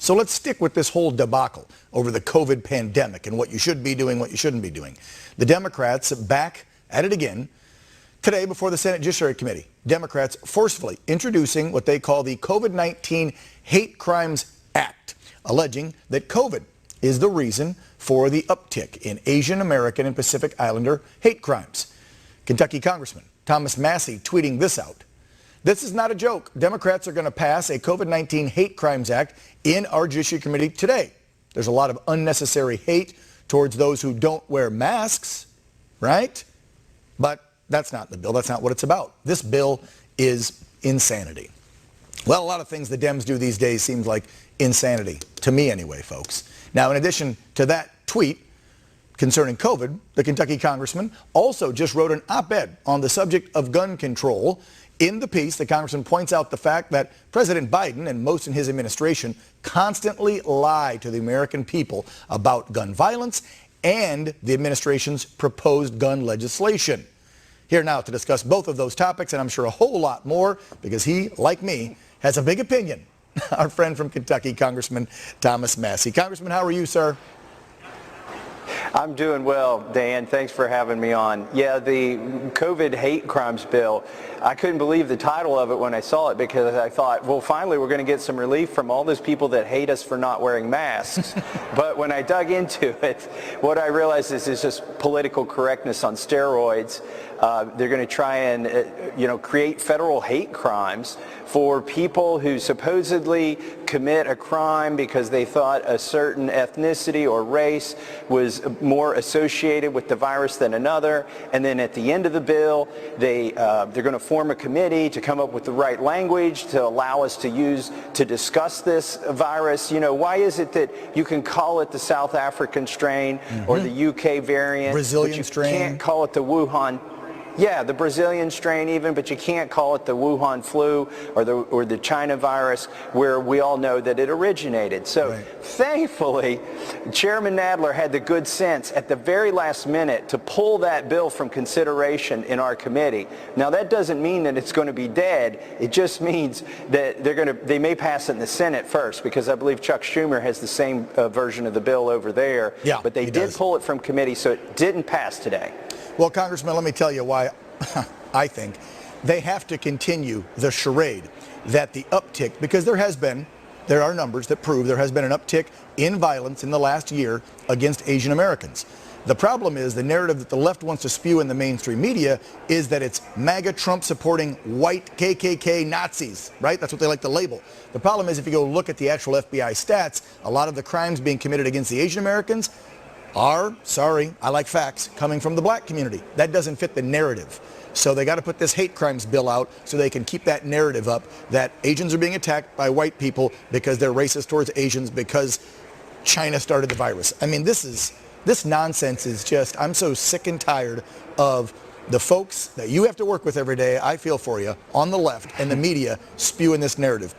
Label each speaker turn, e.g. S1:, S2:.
S1: So let's stick with this whole debacle over the COVID pandemic and what you should be doing, what you shouldn't be doing. The Democrats back at it again today before the Senate Judiciary Committee. Democrats forcefully introducing what they call the COVID-19 Hate Crimes Act, alleging that COVID is the reason for the uptick in Asian American and Pacific Islander hate crimes. Kentucky Congressman Massie tweeting this out. This is not a joke. Democrats are going to pass a COVID-19 Hate Crimes Act in our Judiciary Committee today. There's a lot of unnecessary hate towards those who don't wear masks, right? But that's not the bill. That's not what it's about. This bill is insanity. Well, a lot of things the Dems do these days seems like insanity, to me anyway, folks. Now, in addition to that tweet concerning COVID, the Kentucky congressman also just wrote an op-ed on the subject of gun control. In the piece, the congressman points out the fact that President Biden and most in his administration constantly lie to the American people about gun violence and the administration's proposed gun legislation. Here now to discuss both of those topics, and I'm sure a whole lot more, because he, like me, has a big opinion. Our friend from Kentucky, Congressman Massie. Congressman, how are you, sir?
S2: I'm doing well, Dan. Thanks for having me on. Yeah, the COVID hate crimes bill, I couldn't believe the title of it when I saw it, because I thought, well, finally we're going to get some relief from all those people that hate us for not wearing masks. But when I dug into it, what I realized is it's just political correctness on steroids. They're going to try and, create federal hate crimes for people who supposedly commit a crime because they thought a certain ethnicity or race was more associated with the virus than another. And then at the end of the bill, they're going to form a committee to come up with the right language to allow us to discuss this virus. Why is it that you can call it the South African strain or the UK variant,
S1: Brazilian
S2: but you
S1: strain?
S2: Can't call it the Wuhan? Yeah, the Brazilian strain even, but you can't call it the Wuhan Flu or the China virus, where we all know that it originated. So Thankfully, Chairman Nadler had the good sense at the very last minute to pull that bill from consideration in our committee. Now, that doesn't mean that it's going to be dead. It just means that they may pass it in the Senate first, because I believe Chuck Schumer has the same version of the bill over there.
S1: Yeah,
S2: but they did pull it from committee, so it didn't pass today.
S1: Well, Congressman, let me tell you why I think they have to continue the charade that the uptick, because there are numbers that prove there has been an uptick in violence in the last year against Asian Americans. The problem is the narrative that the left wants to spew in the mainstream media is that it's MAGA Trump supporting white KKK Nazis, right? That's what they like to label. The problem is if you go look at the actual FBI stats, a lot of the crimes being committed against the Asian Americans are, sorry, I like facts, coming from the black community. That doesn't fit the narrative. So they got to put this hate crimes bill out so they can keep that narrative up that Asians are being attacked by white people because they're racist towards Asians because China started the virus. I mean, this nonsense is just, I'm so sick and tired of the folks that you have to work with every day, I feel for you, on the left and the media spewing this narrative.